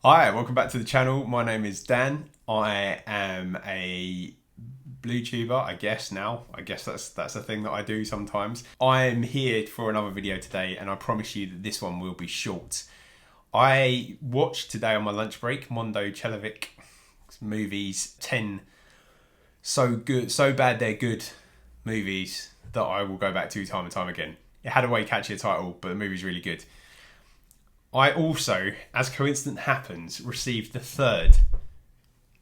Hi, welcome back to the channel. My name is Dan. I am a blue tuber, I guess now. I guess that's a thing that I do sometimes. I am here for another video today, and I promise you that this one will be short. I watched today on my lunch break Mondo Celovic movies, 10 so bad they're good movies that I will go back to time and time again. It had a way catchier title, but the movie's really good. I also, as coincidence happens, received the third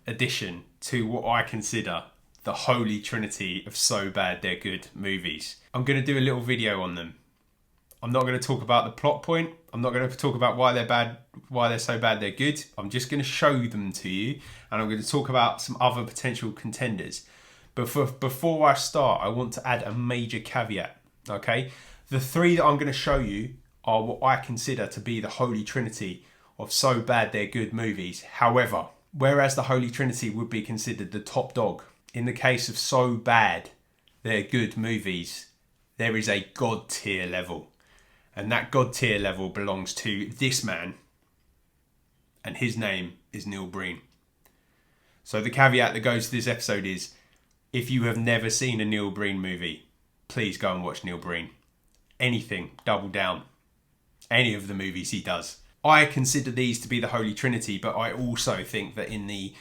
addition to what I consider the holy trinity of so bad they're good movies. I'm going to do a little video on them. I'm not going to talk about the plot point. I'm not going to talk about why they're bad, why they're so bad they're good. I'm just going to show them to you, and I'm going to talk about some other potential contenders. But before I start, I want to add a major caveat, okay? The three that I'm going to show you are what I consider to be the holy trinity of so bad they're good movies. However, whereas the holy trinity would be considered the top dog, in the case of so bad they're good movies, there is a god tier level. And that god tier level belongs to this man, and his name is Neil Breen. So the caveat that goes to this episode is, if you have never seen a Neil Breen movie, please go and watch Neil Breen. Anything, double down. Any of the movies he does. I consider these to be the holy trinity, but I also think that in the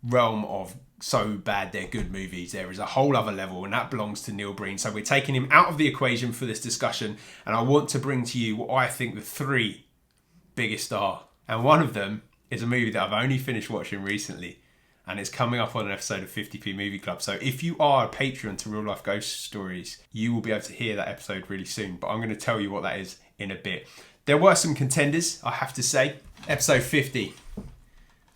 realm of so bad they're good movies, there is a whole other level, and that belongs to Neil Breen. So we're taking him out of the equation for this discussion, and I want to bring to you what I think the three biggest are. And one of them is a movie that I've only finished watching recently, and it's coming up on an episode of 50p Movie Club. So if you are a Patreon to Real Life Ghost Stories, you will be able to hear that episode really soon, but I'm going to tell you what that is in a bit. There were some contenders, I have to say. Episode 50,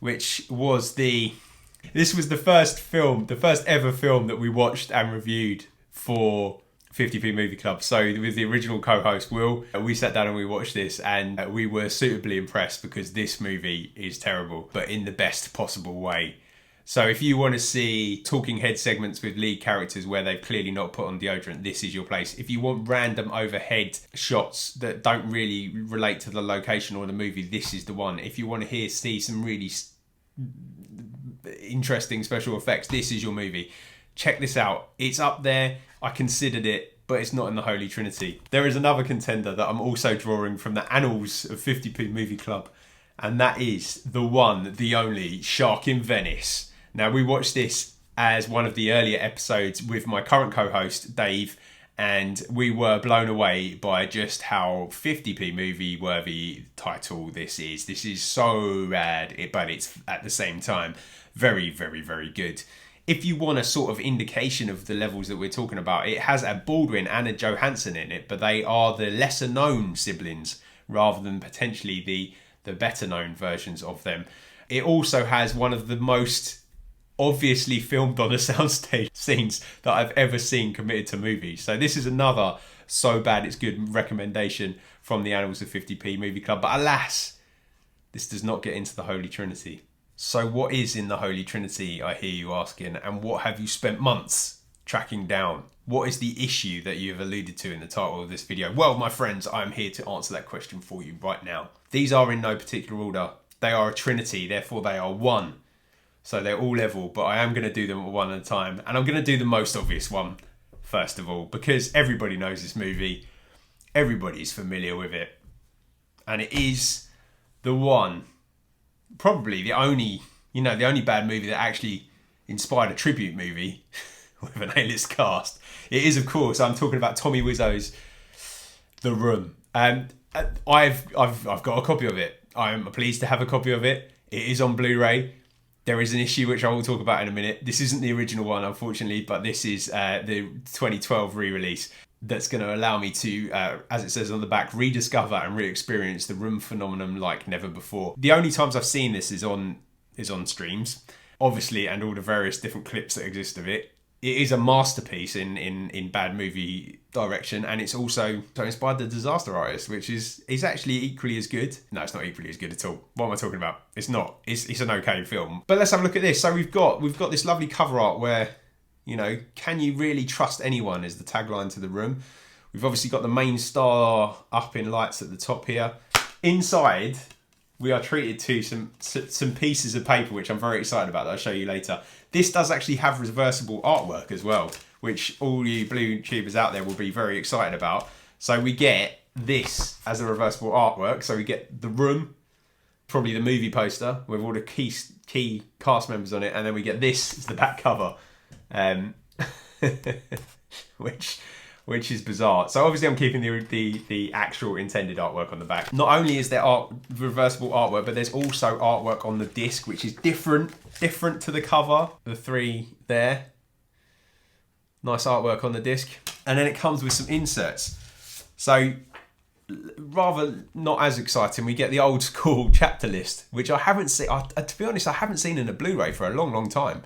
which was this was the first ever film that we watched and reviewed for 50p Movie Club. So with the original co-host Will, we sat down and we watched this, and we were suitably impressed because this movie is terrible, but in the best possible way. So if you want to see talking head segments with lead characters where they've clearly not put on deodorant, this is your place. If you want random overhead shots that don't really relate to the location or the movie, this is the one. If you want to see some really interesting special effects, this is your movie. Check this out. It's up there. I considered it, but it's not in the Holy Trinity. There is another contender that I'm also drawing from the annals of 50p Movie Club, and that is the one, the only Shark in Venice. Now, we watched this as one of the earlier episodes with my current co-host, Dave, and we were blown away by just how 50p movie worthy title this is. This is so bad, but it's at the same time very, very, very good. If you want a sort of indication of the levels that we're talking about, it has a Baldwin and a Johansson in it, but they are the lesser known siblings rather than potentially the better known versions of them. It also has one of the most obviously filmed on a soundstage scenes that I've ever seen committed to movies. So this is another so bad it's good recommendation from the annals of 50p Movie Club. But alas, this does not get into the Holy Trinity. So what is in the Holy Trinity, I hear you asking, and what have you spent months tracking down? What is the issue that you have alluded to in the title of this video? Well, my friends, I'm here to answer that question for you right now. These are in no particular order. They are a trinity, therefore they are one. So they're all level, but I am going to do them one at a time. And I'm going to do the most obvious one, first of all, because everybody knows this movie. Everybody's familiar with it. And it is the one, probably the only bad movie that actually inspired a tribute movie with an A-list cast. It is, of course, I'm talking about Tommy Wiseau's The Room. And I've got a copy of it. I'm pleased to have a copy of it. It is on Blu-ray. There is an issue which I will talk about in a minute. This isn't the original one, unfortunately, but this is the 2012 re-release that's going to allow me to, as it says on the back, rediscover and re-experience the Room phenomenon like never before. The only times I've seen this is on streams, obviously, and all the various different clips that exist of it. It is a masterpiece in bad movie direction, and it's also inspired The Disaster Artist, which is actually equally as good. No, it's not equally as good at all. What am I talking about? It's not. It's an okay film. But let's have a look at this. So we've got this lovely cover art where, can you really trust anyone is the tagline to The Room. We've obviously got the main star up in lights at the top here. Inside, we are treated to some pieces of paper, which I'm very excited about, that I'll show you later. This does actually have reversible artwork as well, which all you blue tubers out there will be very excited about. So we get this as a reversible artwork. So we get the room, probably the movie poster with all the key cast members on it, and then we get this as the back cover, which is bizarre. So obviously I'm keeping the actual intended artwork on the back. Not only is there reversible artwork, but there's also artwork on the disc, which is different to the cover. The three there. Nice artwork on the disc. And then it comes with some inserts. So rather not as exciting, we get the old school chapter list, which I haven't seen, to be honest, I haven't seen in a Blu-ray for a long time.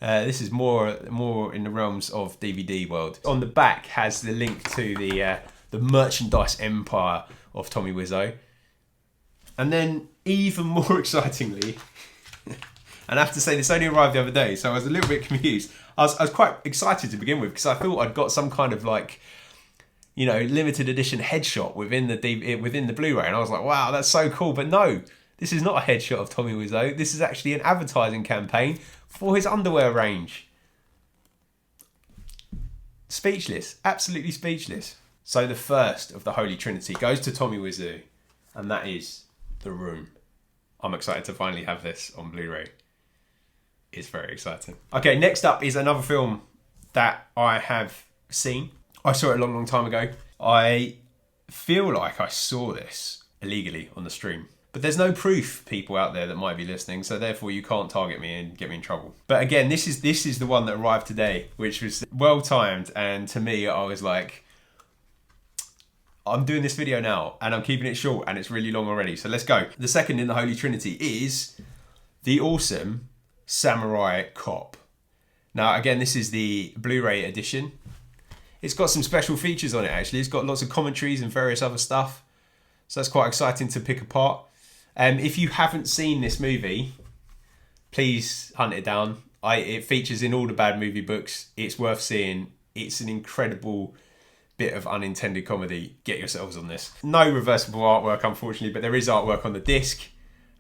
This is more in the realms of DVD world. On the back has the link to the merchandise empire of Tommy Wiseau. And then even more excitingly, and I have to say this only arrived the other day, so I was a little bit confused. I was quite excited to begin with because I thought I'd got some kind of like, you know, limited edition headshot within the Blu-ray, and I was like, wow, that's so cool. But no, this is not a headshot of Tommy Wiseau. This is actually an advertising campaign for his underwear range. Speechless, absolutely speechless. So the first of the Holy Trinity goes to Tommy Wiseau, and that is The Room. I'm excited to finally have this on Blu-ray. It's very exciting. Okay, next up is another film that I have seen. I saw it a long time ago. I feel like I saw this illegally on the stream. But there's no proof, people out there that might be listening, so therefore you can't target me and get me in trouble. But again, this is the one that arrived today, which was well timed, and to me, I was like, I'm doing this video now, and I'm keeping it short, and it's really long already, so let's go. The second in the Holy Trinity is the awesome Samurai Cop. Now, again, this is the Blu-ray edition. It's got some special features on it, actually. It's got lots of commentaries and various other stuff, so that's quite exciting to pick apart. If you haven't seen this movie, please hunt it down. It features in all the bad movie books. It's worth seeing. It's an incredible bit of unintended comedy. Get yourselves on this. No reversible artwork, unfortunately, but there is artwork on the disc,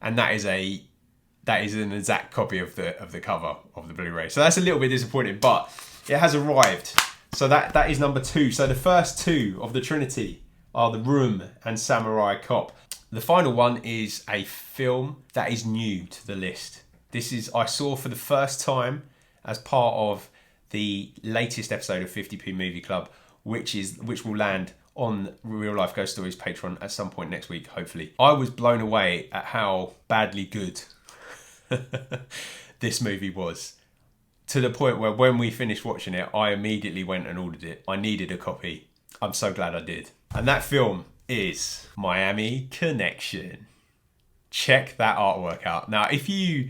and that is an exact copy of the cover of the Blu-ray. So that's a little bit disappointing, but it has arrived. So that is number 2. So the first 2 of the Trinity are The Room and Samurai Cop. The final one is a film that is new to the list. I saw for the first time as part of the latest episode of 50p Movie Club, which will land on Real Life Ghost Stories Patreon at some point next week, hopefully. I was blown away at how badly good this movie was, to the point where when we finished watching it, I immediately went and ordered it. I needed a copy. I'm so glad I did. And that film is Miami Connection. Check that artwork out. Now, if you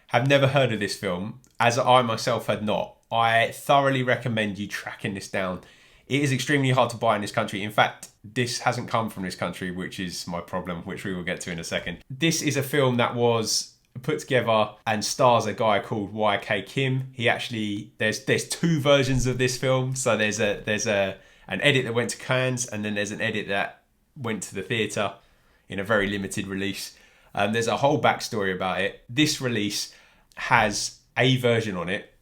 have never heard of this film, as I myself had not, I thoroughly recommend you tracking this down. It is extremely hard to buy in this country. In fact, this hasn't come from this country, which is my problem, which we will get to in a second. This is a film that was put together and stars a guy called YK Kim. He actually, there's 2 versions of this film. So there's an edit that went to Cannes, and then there's an edit that went to the theatre in a very limited release. There's a whole backstory about it. This release has a version on it.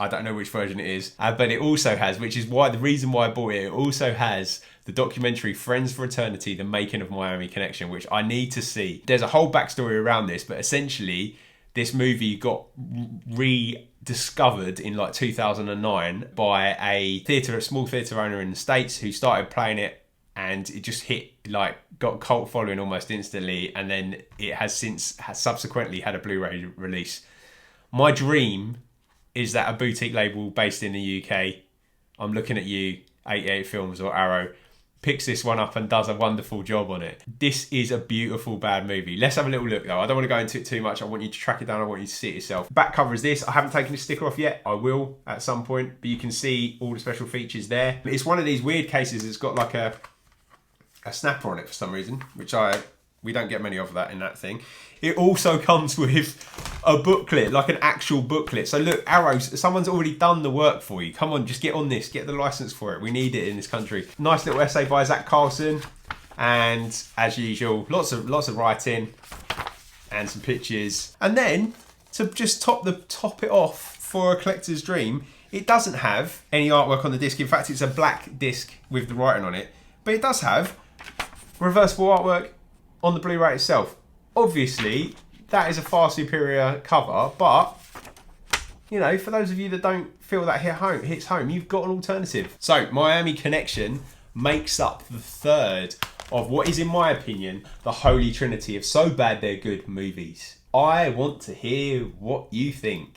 I don't know which version it is, but it also has, which is the reason why I bought it, it also has the documentary Friends for Eternity, The Making of Miami Connection, which I need to see. There's a whole backstory around this, but essentially this movie got rediscovered in like 2009 by a small theatre owner in the States who started playing it, and it just got a cult following almost instantly, and then it has subsequently had a Blu-ray release. My dream is that a boutique label based in the UK, I'm looking at you, 88 Films or Arrow, picks this one up and does a wonderful job on it. This is a beautiful bad movie. Let's have a little look though. I don't want to go into it too much. I want you to track it down. I want you to see it yourself. Back cover is this. I haven't taken the sticker off yet. I will at some point, but you can see all the special features there. It's one of these weird cases. It's got like a snapper on it for some reason, which we don't get many of that in that thing. It also comes with a booklet, like an actual booklet. So look, Arrows, someone's already done the work for you. Come on, just get on this, get the license for it. We need it in this country. Nice little essay by Zach Carlson. And as usual, lots of writing and some pictures. And then to just top it off for a collector's dream, it doesn't have any artwork on the disc. In fact, it's a black disc with the writing on it, but it does have reversible artwork on the Blu-ray itself. Obviously, that is a far superior cover, but you know, for those of you that don't feel that hits home, you've got an alternative. So, Miami Connection makes up the third of what is, in my opinion, the holy trinity of so bad they're good movies. I want to hear what you think.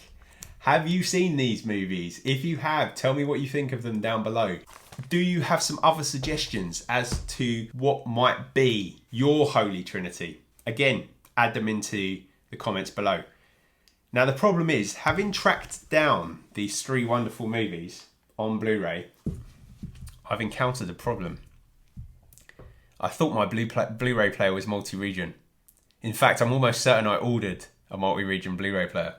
Have you seen these movies? If you have, tell me what you think of them down below. Do you have some other suggestions as to what might be your holy trinity? Again, add them into the comments below. Now the problem is, having tracked down these three wonderful movies on Blu-ray, I've encountered a problem. I thought my Blu-ray player was multi-region. In fact, I'm almost certain I ordered a multi-region Blu-ray player.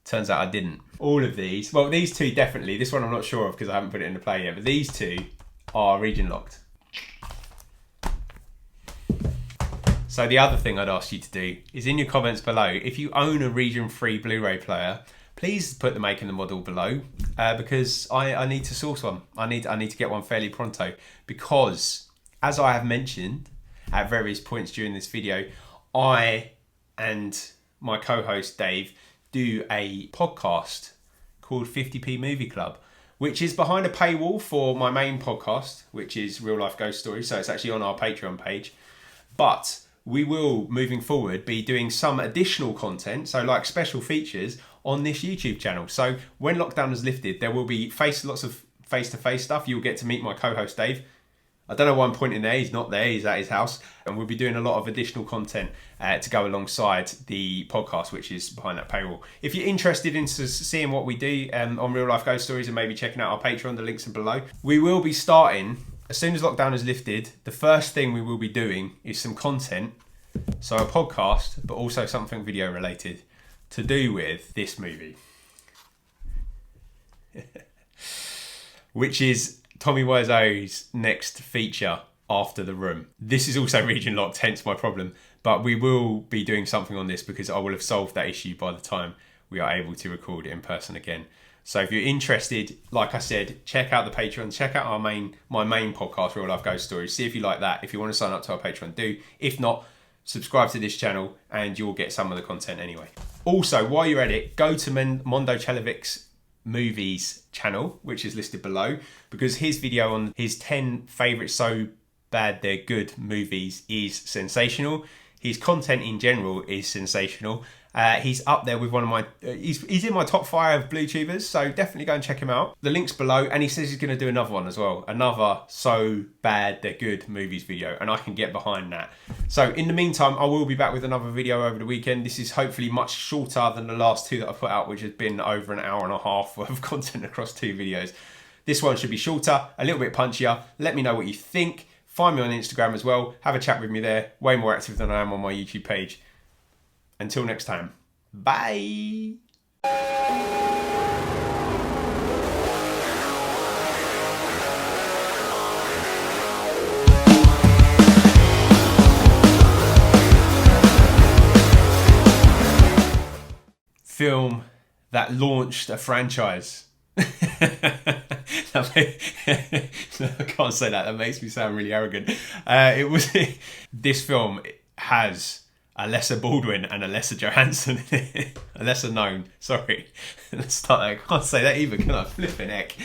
Turns out I didn't. All of these, well, these two definitely. This one I'm not sure of because I haven't put it in the play yet, but these two are region locked. So the other thing I'd ask you to do is in your comments below, if you own a region 3 Blu-ray player, please put the make and the model below because I need to source one. I need to get one fairly pronto because, as I have mentioned at various points during this video, I and my co-host Dave do a podcast called 50p Movie Club, which is behind a paywall for my main podcast, which is Real Life Ghost Stories. So it's actually on our Patreon page. But we will, moving forward, be doing some additional content, so like special features on this YouTube channel. So when lockdown is lifted, there will be lots of face-to-face stuff. You'll get to meet my co-host Dave. I don't know why I'm pointing there, he's not there, he's at his house. And we'll be doing a lot of additional content to go alongside the podcast, which is behind that paywall. If you're interested in seeing what we do on Real Life Ghost Stories and maybe checking out our Patreon, the links are below. We will be starting, as soon as lockdown is lifted, the first thing we will be doing is some content, so a podcast, but also something video related to do with this movie. Which is Tommy Wiseau's next feature after The Room. This is also region locked, hence my problem, but we will be doing something on this because I will have solved that issue by the time we are able to record it in person again. So if you're interested, like I said, check out the Patreon, check out my main podcast, Real Life Ghost Stories. See if you like that. If you want to sign up to our Patreon, do. If not, subscribe to this channel and you'll get some of the content anyway. Also, while you're at it, go to Mondo Celovic's movies channel, which is listed below, because his video on his 10 favourite so bad they're good movies is sensational. His content in general is sensational. He's up there with one of my, he's in my top 5 BLU-TUBERS, so definitely go and check him out. The link's below, and he says he's going to do another one as well. Another so bad they're good movies video, and I can get behind that. So in the meantime, I will be back with another video over the weekend. This is hopefully much shorter than the last 2 that I put out, which has been over an hour and a half worth of content across 2 videos. This one should be shorter, a little bit punchier. Let me know what you think. Find me on Instagram as well. Have a chat with me there. Way more active than I am on my YouTube page. Until next time, bye. Film that launched a franchise. I can't say that. That makes me sound really arrogant. This film has a lesser Baldwin and a lesser Johansson in it. A lesser known. Sorry. Let's start. I can't say that either, can I? Flipping heck.